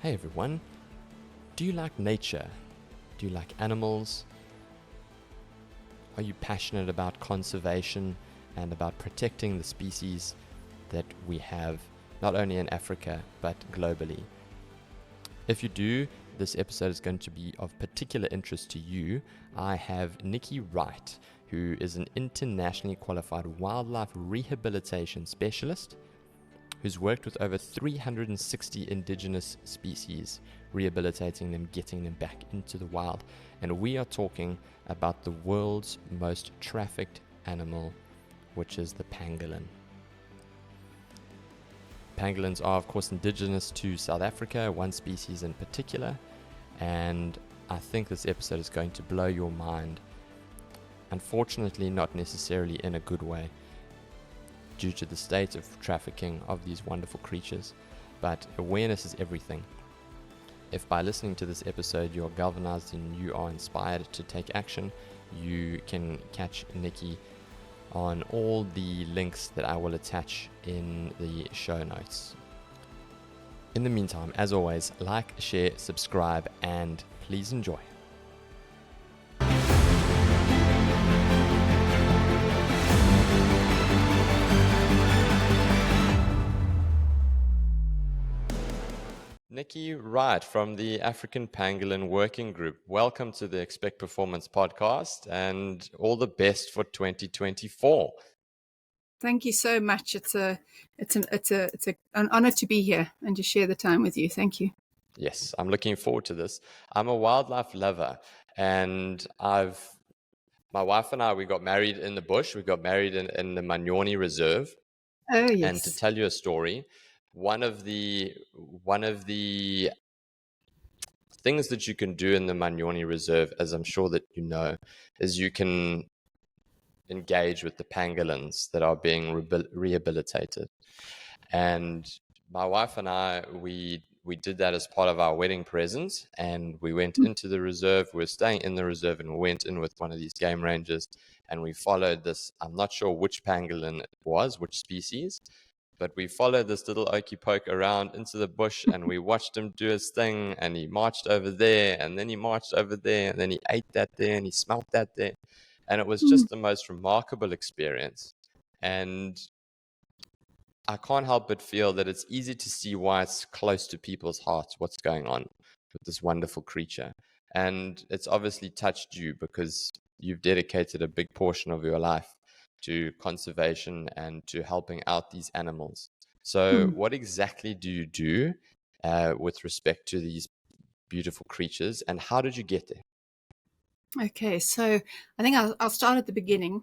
Hey everyone, do you like nature? Do you like animals? Are you passionate about conservation and about protecting the species that we have, not only in Africa, but globally? If you do, this episode is going to be of particular interest to you. I have Nicci Wright, who is an internationally qualified wildlife rehabilitation specialist who's worked with over 360 indigenous species, rehabilitating them, getting them back into the wild. And we are talking about the world's most trafficked animal, which is the pangolin. Pangolins are, of course, indigenous to South Africa, one species in particular, and I think this episode is going to blow your mind. Unfortunately, not necessarily in a good way, due to the state of trafficking of these wonderful creatures, but awareness is everything. If by listening to this episode you're galvanized and you are inspired to take action, you can catch Nicci on all the links that I will attach in the show notes. In the meantime, as always, like, share, subscribe, and please enjoy. Nicci Wright from the African Pangolin Working Group. Welcome to the Expect Performance podcast and all the best for 2024. Thank you so much. It's an honor to be here and to share the time with you. Thank you. Yes, I'm looking forward to this. I'm a wildlife lover, and my wife and I, we got married in the bush. We got married in the Manyoni Reserve. Oh, yes. And to tell you a story, one of the things that you can do in the Manyoni Reserve, as I'm sure that you know, is you can engage with the pangolins that are being rehabilitated. And my wife and I, we did that as part of our wedding present, and we went into the reserve. We were staying in the reserve, and we went in with one of these game rangers, and we followed this. I'm not sure which pangolin it was, which species, but we followed this little okey poke around into the bush, and we watched him do his thing, and he marched over there, and then he marched over there, and then he ate that there, and he smelt that there. And it was just the most remarkable experience. And I can't help but feel that it's easy to see why it's close to people's hearts, what's going on with this wonderful creature. And it's obviously touched you because you've dedicated a big portion of your life to conservation and to helping out these animals. So what exactly do you do with respect to these beautiful creatures, and how did you get there? Okay, so I think I'll start at the beginning.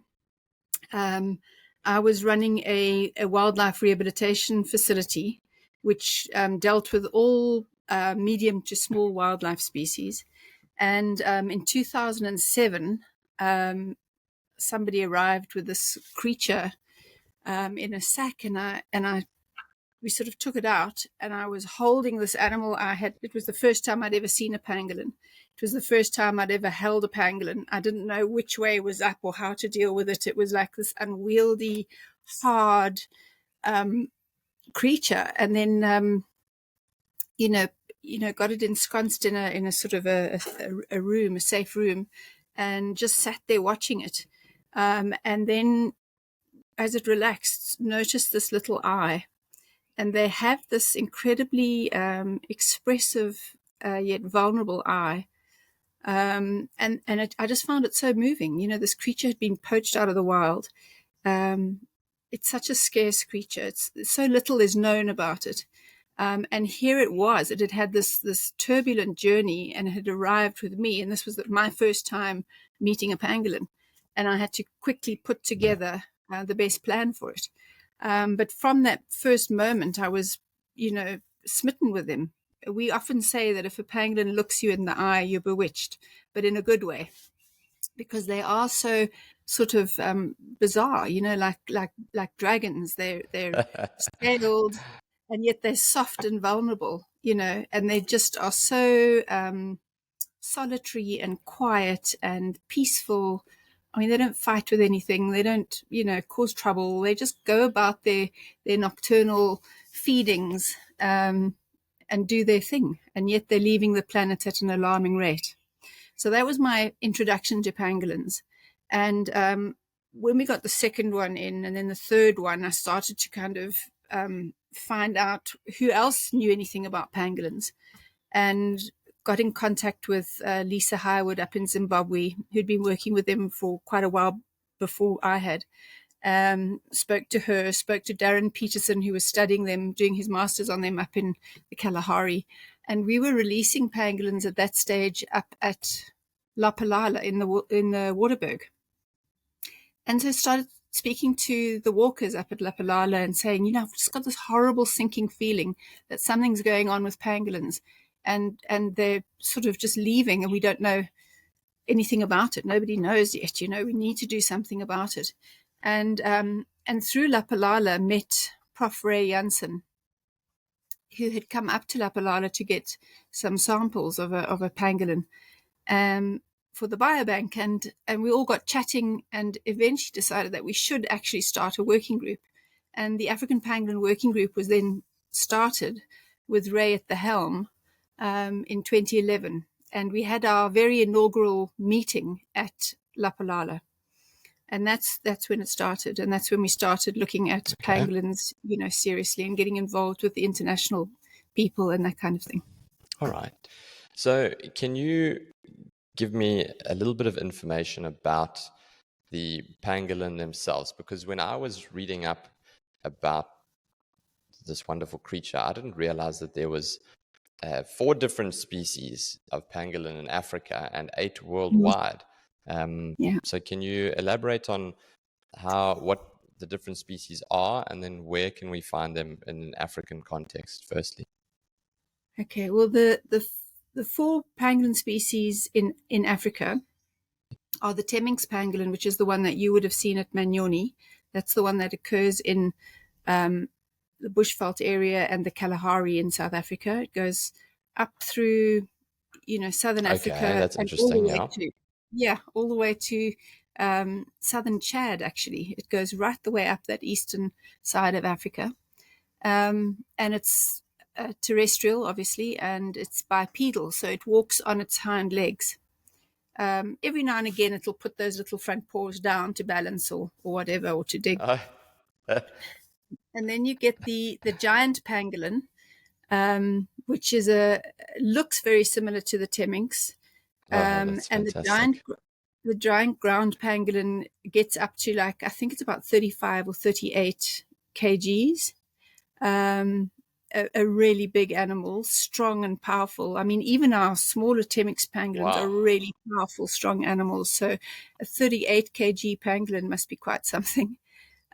I was running a wildlife rehabilitation facility, which dealt with all medium to small wildlife species. And in 2007, somebody arrived with this creature in a sack, and we sort of took it out, and I was holding this animal. It was the first time I'd ever seen a pangolin. It was the first time I'd ever held a pangolin. I didn't know which way was up or how to deal with it. It was like this unwieldy, hard creature. And then, got it ensconced in a sort of a room, a safe room, and just sat there watching it. And then, as it relaxed, noticed this little eye. And they have this incredibly expressive yet vulnerable eye. I just found it so moving. You know, this creature had been poached out of the wild. It's such a scarce creature. So little is known about it. And here it was. It had had this turbulent journey and had arrived with me. And this was my first time meeting a pangolin. And I had to quickly put together the best plan for it. But from that first moment, I was, smitten with him. We often say that if a pangolin looks you in the eye, you're bewitched, but in a good way, because they are so sort of bizarre, like dragons. They're scaled, and yet they're soft and vulnerable, and they just are so solitary and quiet and peaceful. I mean, they don't fight with anything. They don't, cause trouble. They just go about their nocturnal feedings. And and do their thing, and yet they're leaving the planet at an alarming rate. So that was my introduction to pangolins. And when we got the second one in, and then the third one, I started to kind of find out who else knew anything about pangolins, and got in contact with Lisa Highwood up in Zimbabwe, who'd been working with them for quite a while before I had. Spoke to her, spoke to Darren Peterson, who was studying them, doing his master's on them up in the Kalahari. And we were releasing pangolins at that stage up at Lapalala in the Waterberg. And so I started speaking to the walkers up at Lapalala and saying, I've just got this horrible sinking feeling that something's going on with pangolins. And they're sort of just leaving, and we don't know anything about it. Nobody knows yet, we need to do something about it. And through Lapalala met Prof. Ray Janssen, who had come up to Lapalala to get some samples of a pangolin for the biobank. And we all got chatting and eventually decided that we should actually start a working group. And the African Pangolin Working Group was then started with Ray at the helm in 2011. And we had our very inaugural meeting at Lapalala. And that's when it started. And that's when we started looking at pangolins, seriously, and getting involved with the international people and that kind of thing. All right. So can you give me a little bit of information about the pangolin themselves? Because when I was reading up about this wonderful creature, I didn't realize that there was 4 different species of pangolin in Africa and 8 worldwide. So can you elaborate on what the different species are, and then where can we find them in an African context, firstly? Okay, well, the 4 pangolin species in Africa are the Temminck's pangolin, which is the one that you would have seen at Manyoni. That's the one that occurs in the Bushveld area and the Kalahari in South Africa. It goes up through, southern Africa. That's interesting. All the way to southern Chad, actually. It goes right the way up that eastern side of Africa. And it's terrestrial, obviously, and it's bipedal, so it walks on its hind legs. Every now and again, it'll put those little front paws down to balance or whatever, or to dig. And then you get the giant pangolin, which is looks very similar to the Temminck's. And the giant ground pangolin gets up to I think it's about 35 or 38 kgs. A really big animal, strong and powerful. I mean, even our smaller Temminck's pangolins are really powerful, strong animals. So a 38 kg pangolin must be quite something.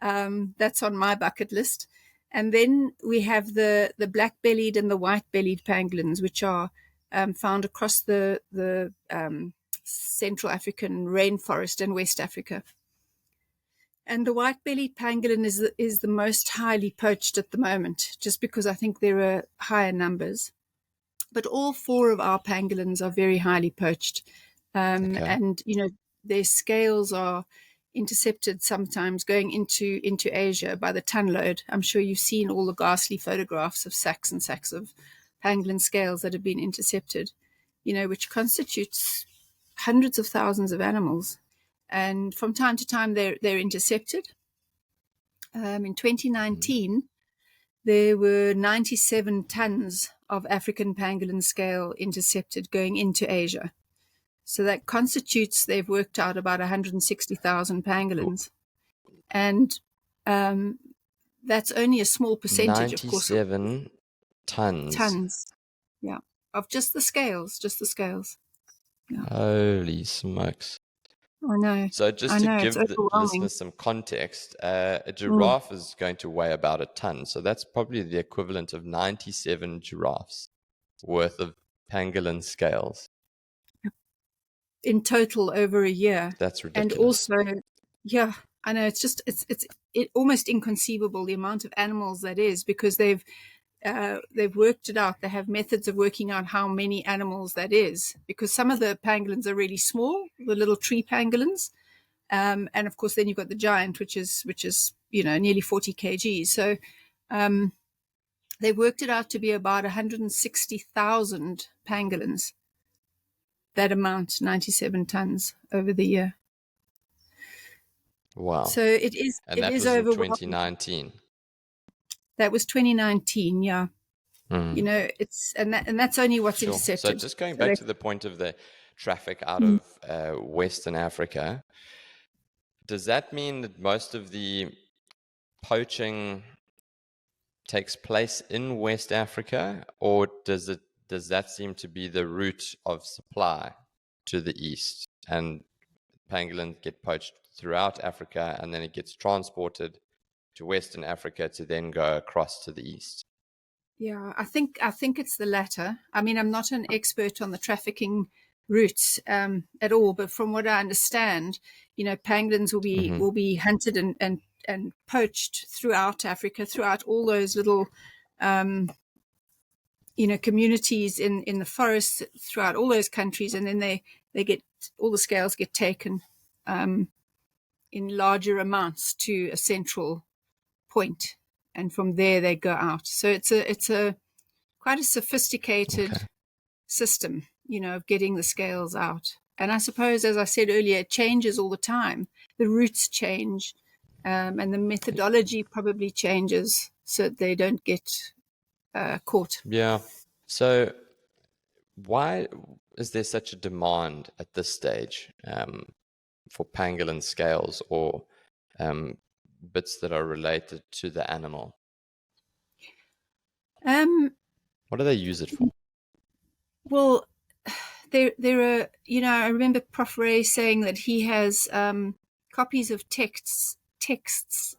That's on my bucket list. And then we have the black-bellied and the white-bellied pangolins, which are found across the Central African rainforest and West Africa. And the white-bellied pangolin is the most highly poached at the moment, just because I think there are higher numbers. But all 4 of our pangolins are very highly poached. And, their scales are intercepted sometimes going into Asia by the ton load. I'm sure you've seen all the ghastly photographs of sacks and sacks of pangolin scales that have been intercepted, which constitutes hundreds of thousands of animals. And from time to time, they're intercepted. In 2019, there were 97 tons of African pangolin scale intercepted going into Asia. So that constitutes, they've worked out, about 160,000 pangolins. And that's only a small percentage, of course. 97 tons. Tons, yeah, of just the scales. Yeah. Holy smokes. I know. So just to give the listeners some context, a giraffe is going to weigh about a ton. So that's probably the equivalent of 97 giraffes worth of pangolin scales. In total over a year. That's ridiculous. And also, I know, it's almost inconceivable the amount of animals that is, because they've worked it out. They have methods of working out how many animals that is, because some of the pangolins are really small, the little tree pangolins, and of course then you've got the giant, which is nearly 40 kg. So They worked it out to be about 160,000 pangolins. That amount, 97 tons over the year. Wow. So it is. And it that is was in overwhelming. 2019. That was 2019. Yeah. Mm. It's and that's only what's Sure. intercepted. So just going back to the point of the traffic out of Western Africa, does that mean that most of the poaching takes place in West Africa, or does that seem to be the route of supply to the east, and pangolins get poached throughout Africa and then it gets transported to Western Africa to then go across to the east? Yeah, I think it's the latter. I mean, I'm not an expert on the trafficking routes at all, but from what I understand, pangolins will be hunted and poached throughout Africa, throughout all those little communities in the forests, throughout all those countries, and then they get all the scales get taken in larger amounts to a central point, and from there they go out. So it's a quite a sophisticated system, of getting the scales out. And I suppose, as I said earlier, it changes all the time. The routes change, and the methodology probably changes so that they don't get caught. Yeah. So why is there such a demand at this stage for pangolin scales or bits that are related to the animal? What do they use it for? Well, there are, I remember Prof. Ray saying that he has copies of texts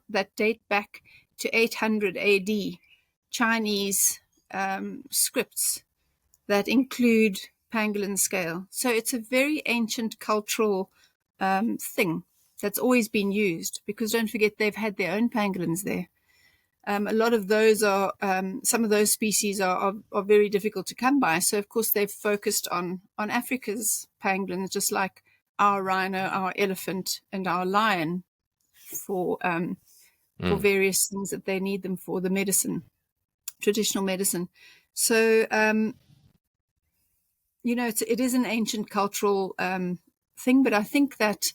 that date back to 800 AD, Chinese scripts that include pangolin scale. So it's a very ancient cultural thing that's always been used, because don't forget they've had their own pangolins there. A lot of those are, some of those species are very difficult to come by. So, of course, they've focused on Africa's pangolins, just like our rhino, our elephant, and our lion for various things that they need them for, the medicine, traditional medicine. So, it is an ancient cultural thing, but I think that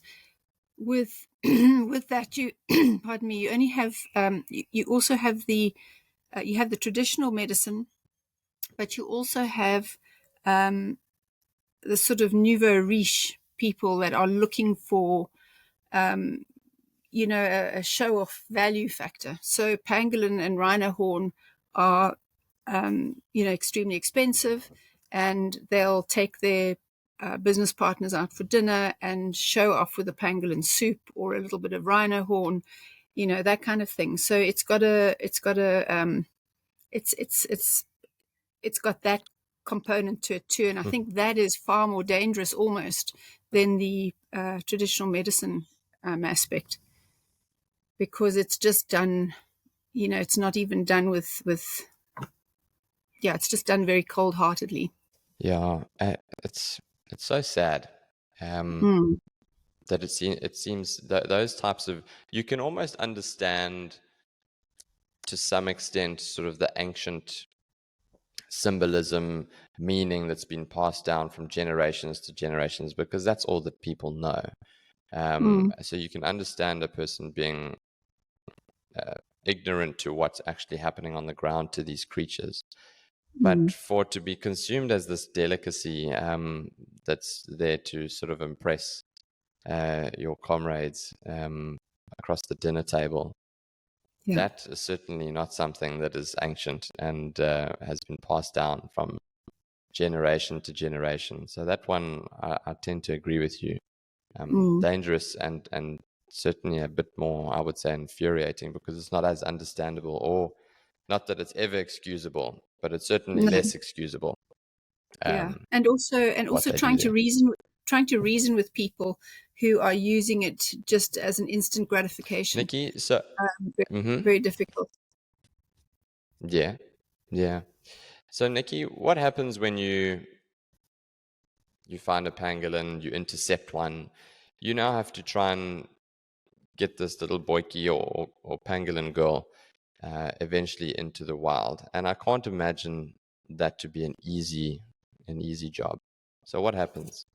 with that, you pardon me, you only have you also have the you have the traditional medicine, but you also have the sort of nouveau riche people that are looking for a show off value factor. So pangolin and rhino horn are extremely expensive, and they'll take their business partners out for dinner and show off with a pangolin soup or a little bit of rhino horn, that kind of thing. So it's got that component to it too, and I think that is far more dangerous almost than the traditional medicine aspect, because it's just done. It's not even done with it's just done very cold-heartedly. Yeah, it's so sad that it seems that those types of, you can almost understand to some extent sort of the ancient symbolism, meaning that's been passed down from generations to generations, because that's all that people know. So you can understand a person being ignorant to what's actually happening on the ground to these creatures. But for it to be consumed as this delicacy that's there to sort of impress your comrades across the dinner table, that is certainly not something that is ancient and has been passed down from generation to generation. So that one, I tend to agree with you. Dangerous and certainly a bit more, I would say, infuriating, because it's not as understandable, or not that it's ever excusable, but it's certainly less excusable. And also trying to reason with people who are using it just as an instant gratification. Nicci, so very difficult. Yeah. So Nicci, what happens when you find a pangolin, you intercept one, you now have to try and get this little boykie or pangolin girl eventually into the wild. And I can't imagine that to be an easy job. So what happens?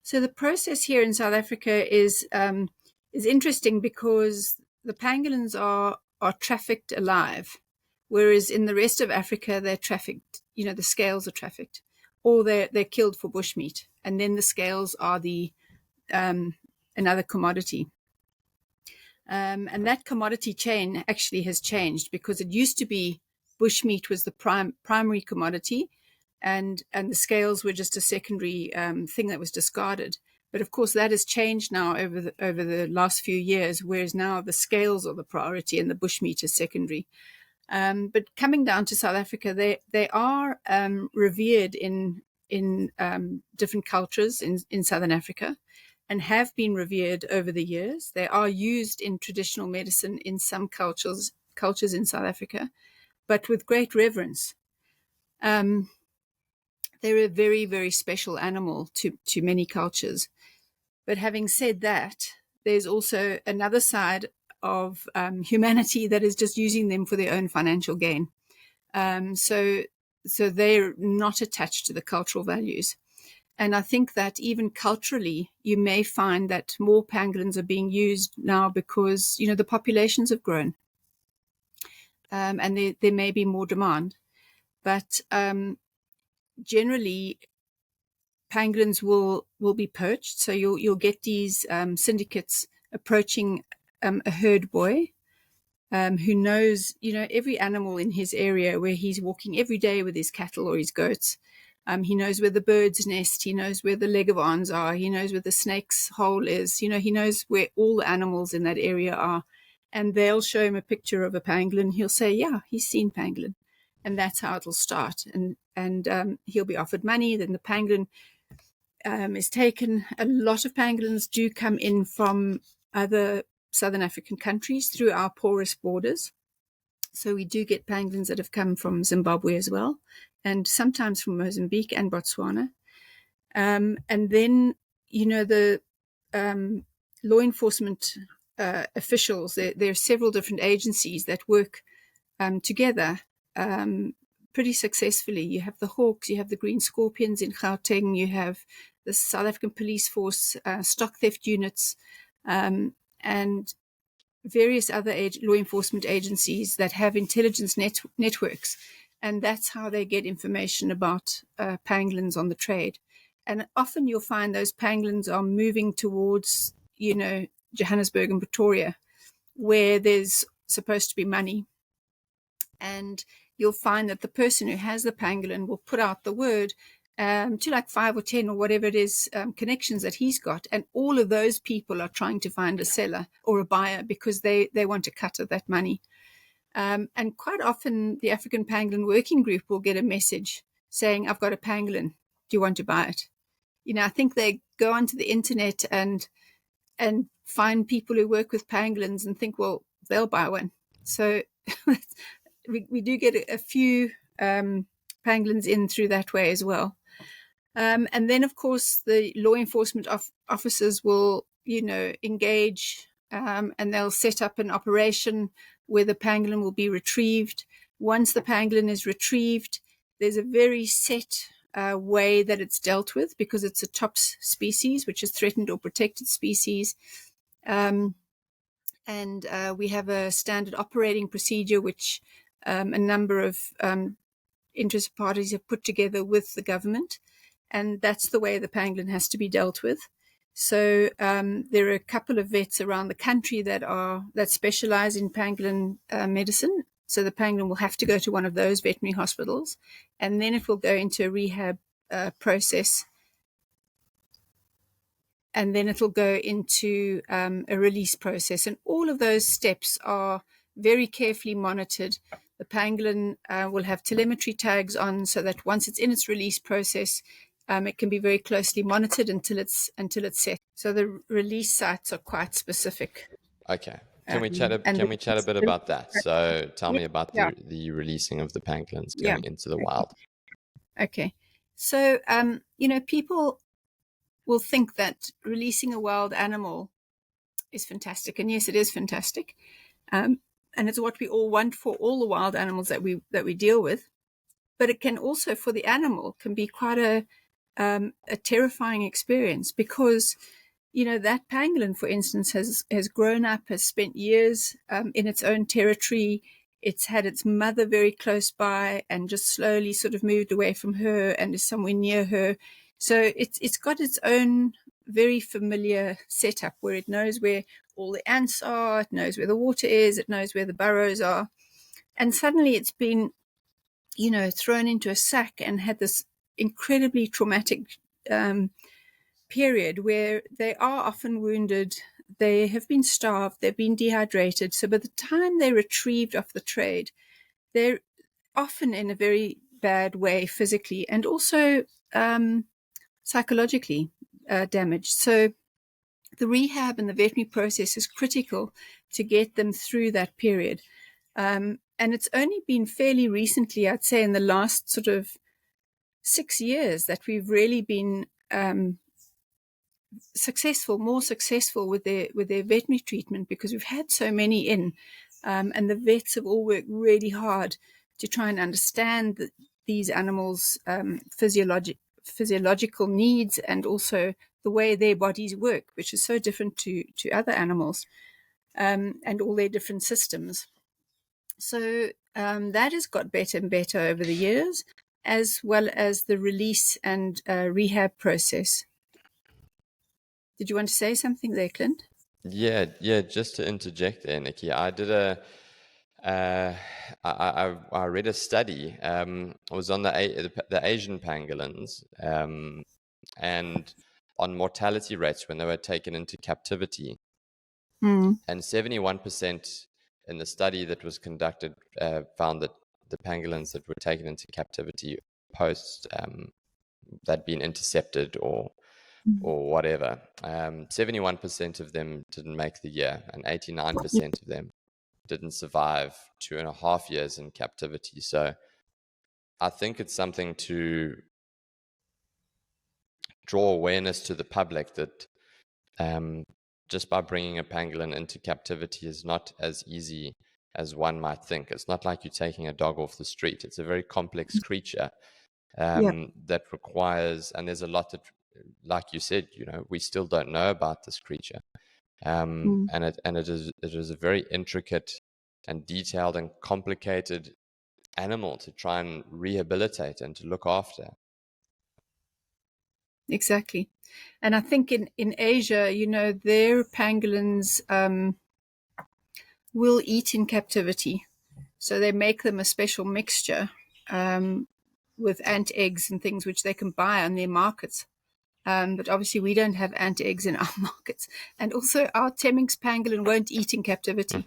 So the process here in South Africa is interesting because the pangolins are trafficked alive, whereas in the rest of Africa they're trafficked. The scales are trafficked, or they're killed for bushmeat, and then the scales are the another commodity. And that commodity chain actually has changed, because it used to be bushmeat was the primary commodity, and the scales were just a secondary thing that was discarded. But of course, that has changed now over the last few years, whereas now the scales are the priority and the bushmeat is secondary. But coming down to South Africa, they are revered in different cultures in Southern Africa, and have been revered over the years. They are used in traditional medicine in some cultures in South Africa, but with great reverence. They're a very, very special animal to many cultures. But having said that, there's also another side of humanity that is just using them for their own financial gain. So they're not attached to the cultural values. And I think that even culturally, you may find that more pangolins are being used now because, the populations have grown, and there may be more demand. But generally, pangolins will be poached. So you'll get these syndicates approaching a herd boy who knows, every animal in his area where he's walking every day with his cattle or his goats. He knows where the bird's nest, he knows where the leguans are, he knows where the snake's hole is, he knows where all the animals in that area are. And they'll show him a picture of a pangolin. He'll say, yeah, he's seen pangolin. And that's how it'll start. And he'll be offered money. Then the pangolin is taken. A lot of pangolins do come in from other Southern African countries through our porous borders. So we do get pangolins that have come from Zimbabwe as well, and sometimes from Mozambique and Botswana. And then, the law enforcement officials, there are several different agencies that work together pretty successfully. You have the Hawks, you have the Green Scorpions in Gauteng, you have the South African Police Force, stock theft units, and various other law enforcement agencies that have intelligence networks. And that's how they get information about pangolins on the trade. And often you'll find those pangolins are moving towards, Johannesburg and Pretoria, where there's supposed to be money. And you'll find that the person who has the pangolin will put out the word to like 5 or 10 or whatever it is, connections that he's got. And all of those people are trying to find a seller or a buyer because they want a cut of that money. And quite often the African Pangolin Working Group will get a message saying, I've got a pangolin. Do you want to buy it? I think they go onto the internet and find people who work with pangolins and think, well, they'll buy one. So we do get a few pangolins in through that way as well. And then, of course, the law enforcement officers will, engage and they'll set up an operation where the pangolin will be retrieved. Once the pangolin is retrieved, there's a very set way that it's dealt with because it's a TOPS species, which is threatened or protected species. And we have a standard operating procedure, which a number of interested parties have put together with the government. And that's the way the pangolin has to be dealt with. So there are a couple of vets around the country that specialize in pangolin medicine. So the pangolin will have to go to one of those veterinary hospitals, and then it will go into a rehab process. And then it'll go into a release process. And all of those steps are very carefully monitored. The pangolin will have telemetry tags on so that once it's in its release process, it can be very closely monitored until it's set. So the release sites are quite specific. Okay. Can we chat a bit about that? So tell me about the releasing of the pangolins going into the wild. Okay. So, people will think that releasing a wild animal is fantastic. And yes, it is fantastic. and it's what we all want for all the wild animals that we deal with. But it can also, for the animal, can be quite a terrifying experience, because that pangolin, for instance, has grown up, has spent years in its own territory. It's had its mother very close by and just slowly sort of moved away from her and is somewhere near her. So it's got its own very familiar setup where it knows where all the ants are, it knows where the water is, it knows where the burrows are. And suddenly it's been, thrown into a sack and had this incredibly traumatic period where they are often wounded, they have been starved, they've been dehydrated. So by the time they're retrieved off the trade, they're often in a very bad way physically and also psychologically damaged. So the rehab and the veterinary process is critical to get them through that period. And it's only been fairly recently, I'd say in the last sort of 6 years, that we've really been more successful with their veterinary treatment, because we've had so many in, and the vets have all worked really hard to try and understand these animals' physiological needs and also the way their bodies work, which is so different to other animals, and all their different systems. So that has got better and better over the years, as well as the release and rehab process. Did you want to say something there, Clint? Yeah. Just to interject there, Nicci, I did I read a study. It was on the Asian pangolins, and on mortality rates when they were taken into captivity. And 71% in the study that was conducted found that the pangolins that were taken into captivity post they'd been intercepted or whatever, 71% of them didn't make the year, and 89% of them didn't survive 2.5 years in captivity. So I think it's something to draw awareness to the public that just by bringing a pangolin into captivity is not as easy as one might think. It's not like you're taking a dog off the street. It's a very complex creature that requires, and there's a lot that, like you said, we still don't know about this creature. And it is a very intricate and detailed and complicated animal to try and rehabilitate and to look after. Exactly. And I think in Asia, their pangolins will eat in captivity. So they make them a special mixture with ant eggs and things which they can buy on their markets. But obviously we don't have ant eggs in our markets. And also our Temminck's pangolin won't eat in captivity.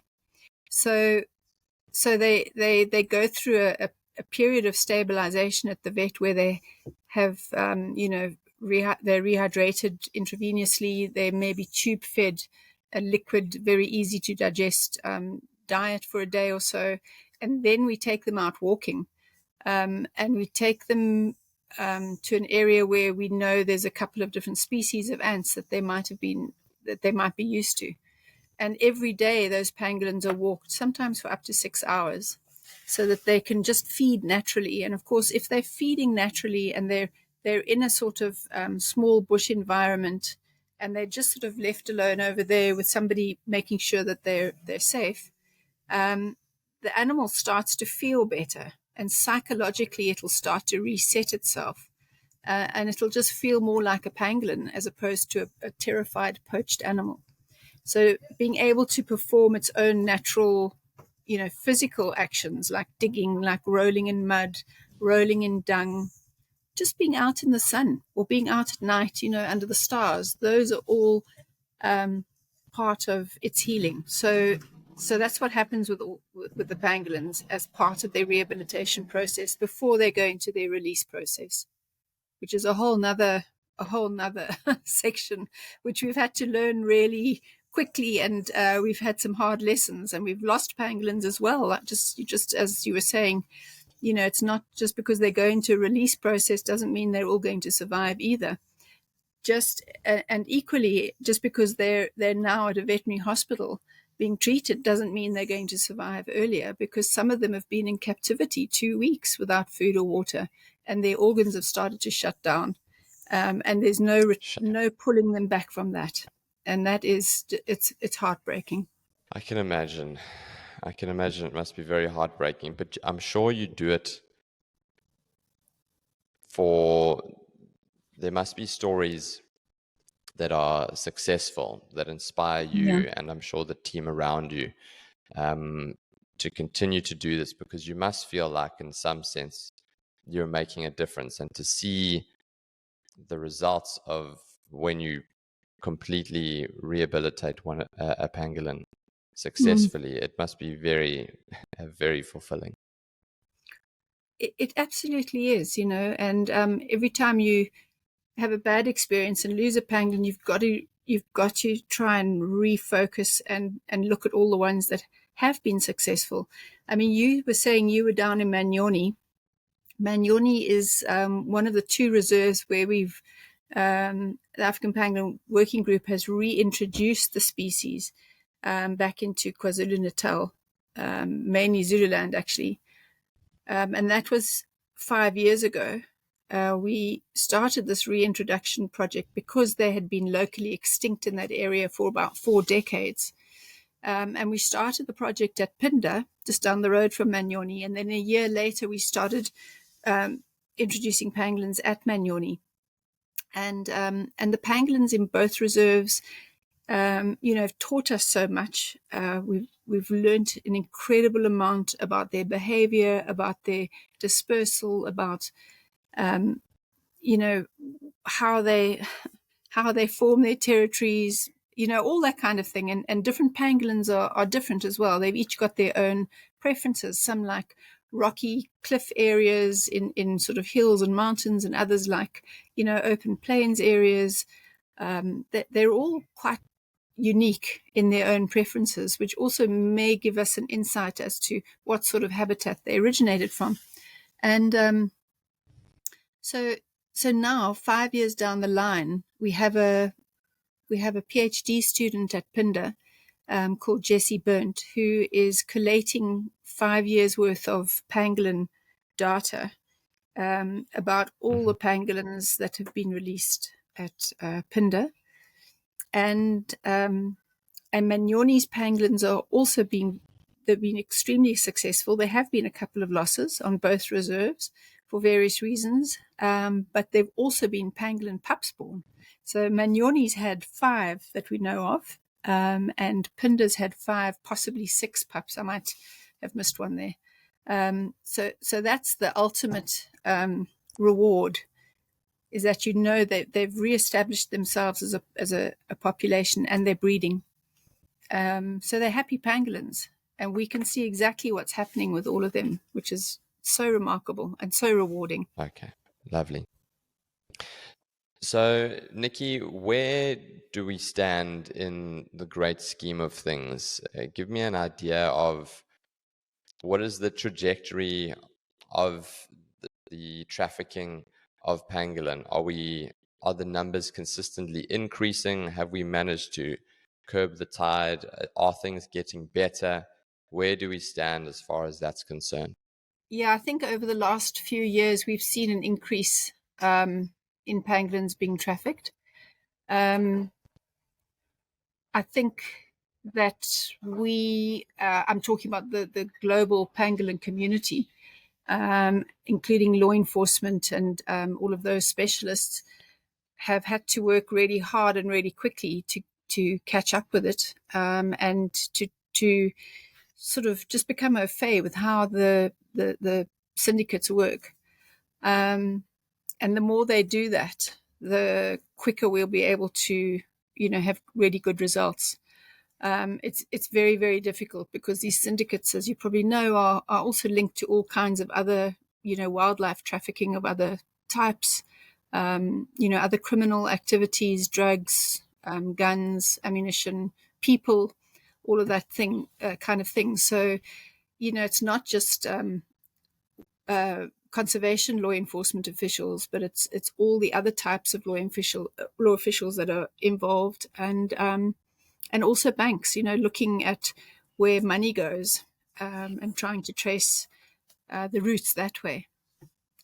So they go through a period of stabilization at the vet where they have, they're rehydrated intravenously. They may be tube fed a liquid, very easy to digest diet for a day or so. And then we take them out walking. And we take them to an area where we know there's a couple of different species of ants that they might be used to. And every day those pangolins are walked, sometimes for up to 6 hours, so that they can just feed naturally. And of course, if they're feeding naturally and they're in a sort of small bush environment and they're just sort of left alone over there with somebody making sure that they're safe, the animal starts to feel better, and psychologically it'll start to reset itself, and it'll just feel more like a pangolin as opposed to a terrified poached animal. So being able to perform its own natural, physical actions like digging, like rolling in mud, rolling in dung, just being out in the sun or being out at night, under the stars, those are all part of its healing. So that's what happens with the pangolins as part of their rehabilitation process before they go into their release process, which is a whole nother section, which we've had to learn really quickly, and we've had some hard lessons, and we've lost pangolins as well. Just as you were saying, it's not just because they go into a release process doesn't mean they're all going to survive either. And equally, just because they're now at a veterinary hospital being treated doesn't mean they're going to survive earlier, because some of them have been in captivity 2 weeks without food or water, and their organs have started to shut down. And there's no pulling them back from that. And that is, it's heartbreaking. I can imagine. It must be very heartbreaking, but I'm sure you do it there must be stories that are successful, that inspire you, and I'm sure the team around you, to continue to do this, because you must feel like in some sense you're making a difference, and to see the results of when you completely rehabilitate a pangolin successfully, it must be very, very fulfilling. It absolutely is, and every time you have a bad experience and lose a pangolin, you've got to try and refocus and look at all the ones that have been successful. I mean, you were saying you were down in Manyoni. Manyoni is one of the 2 reserves where we've the African Pangolin Working Group has reintroduced the species back into KwaZulu-Natal, mainly Zululand actually, and that was 5 years ago. We started this reintroduction project because they had been locally extinct in that area for about 4 decades. And we started the project at Pinda, just down the road from Manyoni. And then a year later, we started introducing pangolins at Manyoni. And the pangolins in both reserves, have taught us so much. We've learned an incredible amount about their behaviour, about their dispersal, about how they form their territories, all that kind of thing. And different pangolins are different as well. They've each got their own preferences. Some like rocky cliff areas in sort of hills and mountains, and others like, open plains areas. They're all quite unique in their own preferences, which also may give us an insight as to what sort of habitat they originated from. And so now, 5 years down the line, we have a PhD student at Pinda called Jessie Burnt, who is collating 5 years worth of pangolin data about all the pangolins that have been released at Pinda. And Manyoni's pangolins are also they've been extremely successful. There have been a couple of losses on both reserves for various reasons, but they've also been pangolin pups born. So Manyoni's had 5 that we know of, and Pinda's had 5, possibly 6 pups. I might have missed one there. So that's the ultimate reward, is that that they've reestablished themselves as a population, and they're breeding. So they're happy pangolins, and we can see exactly what's happening with all of them, which is so remarkable and so rewarding. Okay, lovely. So, Nicci, where do we stand in the great scheme of things? Give me an idea of what is the trajectory of the trafficking of pangolin. Are the numbers consistently increasing? Have we managed to curb the tide? Are things getting better? Where do we stand as far as that's concerned? Yeah, I think over the last few years we've seen an increase in pangolins being trafficked. I think that I'm talking about the global pangolin community, including law enforcement and all of those specialists, have had to work really hard and really quickly to catch up with it, and to sort of just become au fait with how the syndicates work. And the more they do that, the quicker we'll be able to, have really good results. It's very, very difficult because these syndicates, as you probably know, are also linked to all kinds of other, wildlife trafficking of other types, other criminal activities, drugs, guns, ammunition, people, all of that kind of thing. So, it's not just conservation law enforcement officials, but it's all the other types of law officials that are involved, and and also banks, looking at where money goes, and trying to trace the routes that way.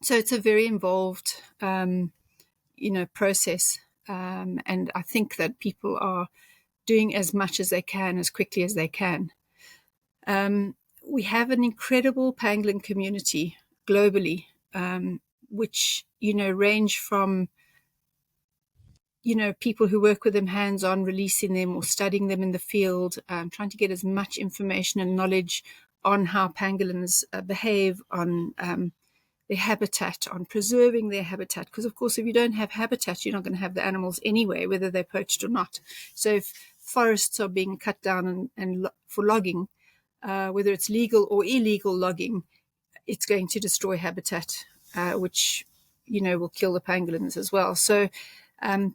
So it's a very involved, process. And I think that people are doing as much as they can, as quickly as they can. We have an incredible pangolin community globally, which, range from, people who work with them hands-on, releasing them or studying them in the field, trying to get as much information and knowledge on how pangolins behave, on their habitat, on preserving their habitat. Because, of course, if you don't have habitat, you're not going to have the animals anyway, whether they're poached or not. So if forests are being cut down and for logging, whether it's legal or illegal logging, it's going to destroy habitat, which, will kill the pangolins as well. So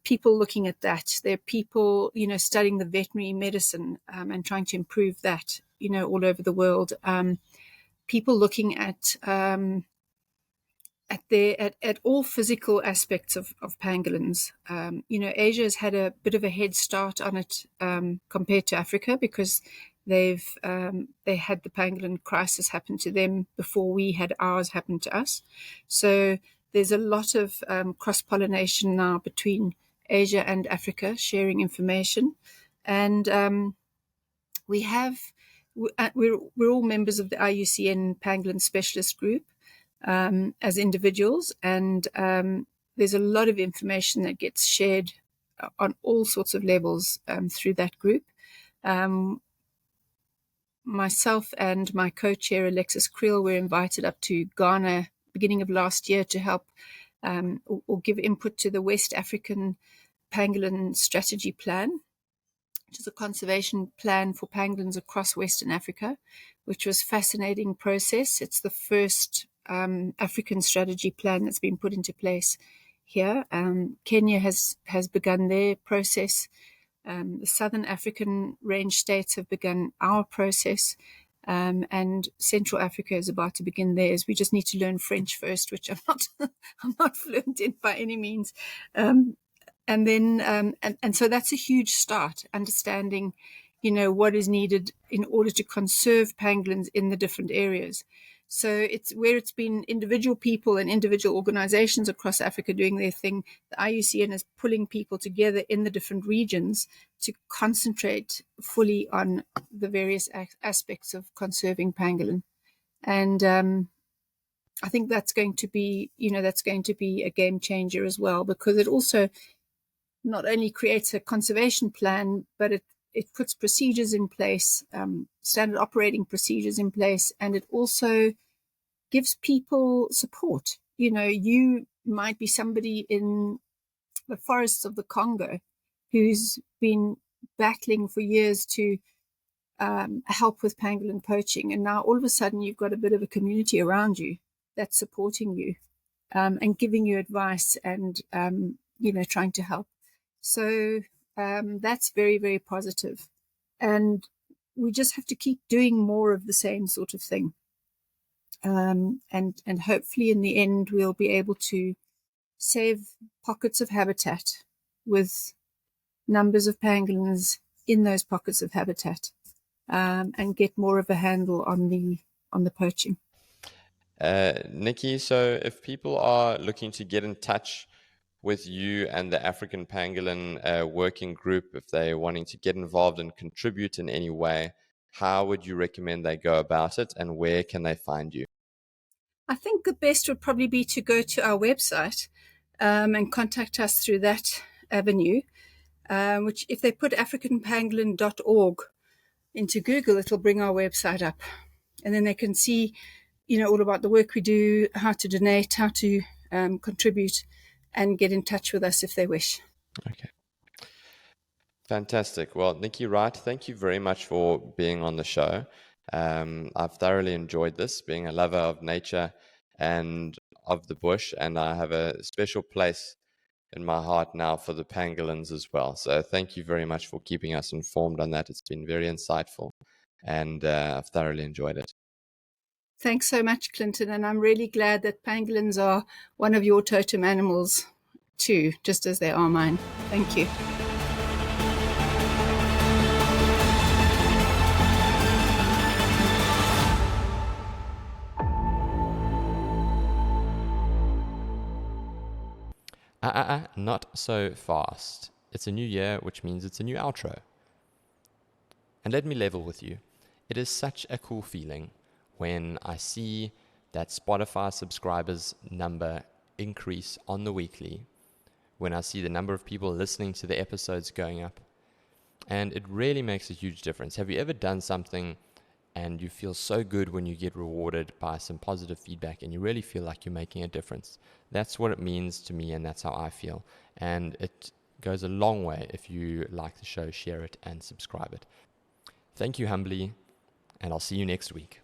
people looking at that, there are people, studying the veterinary medicine and trying to improve that, all over the world. People looking at all physical aspects of pangolins. Asia has had a bit of a head start on it compared to Africa, because they had the pangolin crisis happen to them before we had ours happen to us. So there's a lot of cross-pollination now between Asia and Africa, sharing information. And we're all members of the IUCN Pangolin Specialist Group as individuals, and there's a lot of information that gets shared on all sorts of levels through that group. Myself and my co-chair, Alexis Creel, were invited up to Ghana beginning of last year to help or give input to the West African Pangolin Strategy Plan, which is a conservation plan for pangolins across Western Africa, which was a fascinating process. It's the first African strategy plan that's been put into place here. Kenya has begun their process. The Southern African range states have begun our process, and Central Africa is about to begin theirs. We just need to learn French first, which I'm not fluent in by any means. And so that's a huge start, understanding, what is needed in order to conserve pangolins in the different areas. So it's where it's been individual people and individual organizations across Africa doing their thing. The IUCN is pulling people together in the different regions to concentrate fully on the various aspects of conserving pangolin. And I think that's going to be a game changer as well, because it also not only creates a conservation plan, but it puts procedures in place, standard operating procedures in place, and it also gives people support. You might be somebody in the forests of the Congo who's been battling for years to help with pangolin poaching, and now all of a sudden you've got a bit of a community around you that's supporting you and giving you advice and trying to help. So that's very, very positive. And we just have to keep doing more of the same sort of thing. And hopefully in the end, we'll be able to save pockets of habitat with numbers of pangolins in those pockets of habitat, and get more of a handle on the poaching. Nicci, so if people are looking to get in touch with you and the African Pangolin Working Group, if they're wanting to get involved and contribute in any way, how would you recommend they go about it, and where can they find you? I think the best would probably be to go to our website and contact us through that avenue, which if they put africanpangolin.org into Google, it'll bring our website up. And then they can see, all about the work we do, how to donate, how to contribute, and get in touch with us if they wish. Okay. Fantastic. Well, Nicci Wright, thank you very much for being on the show. I've thoroughly enjoyed this, being a lover of nature and of the bush, and I have a special place in my heart now for the pangolins as well. So thank you very much for keeping us informed on that. It's been very insightful, and I've thoroughly enjoyed it. Thanks so much, Clinton, and I'm really glad that pangolins are one of your totem animals too, just as they are mine. Thank you. Not so fast. It's a new year, which means it's a new outro. And let me level with you. It is such a cool feeling when I see that Spotify subscribers number increase on the weekly, when I see the number of people listening to the episodes going up. And it really makes a huge difference. Have you ever done something and you feel so good when you get rewarded by some positive feedback and you really feel like you're making a difference? That's what it means to me, and that's how I feel. And it goes a long way. If you like the show, share it and subscribe it. Thank you humbly, and I'll see you next week.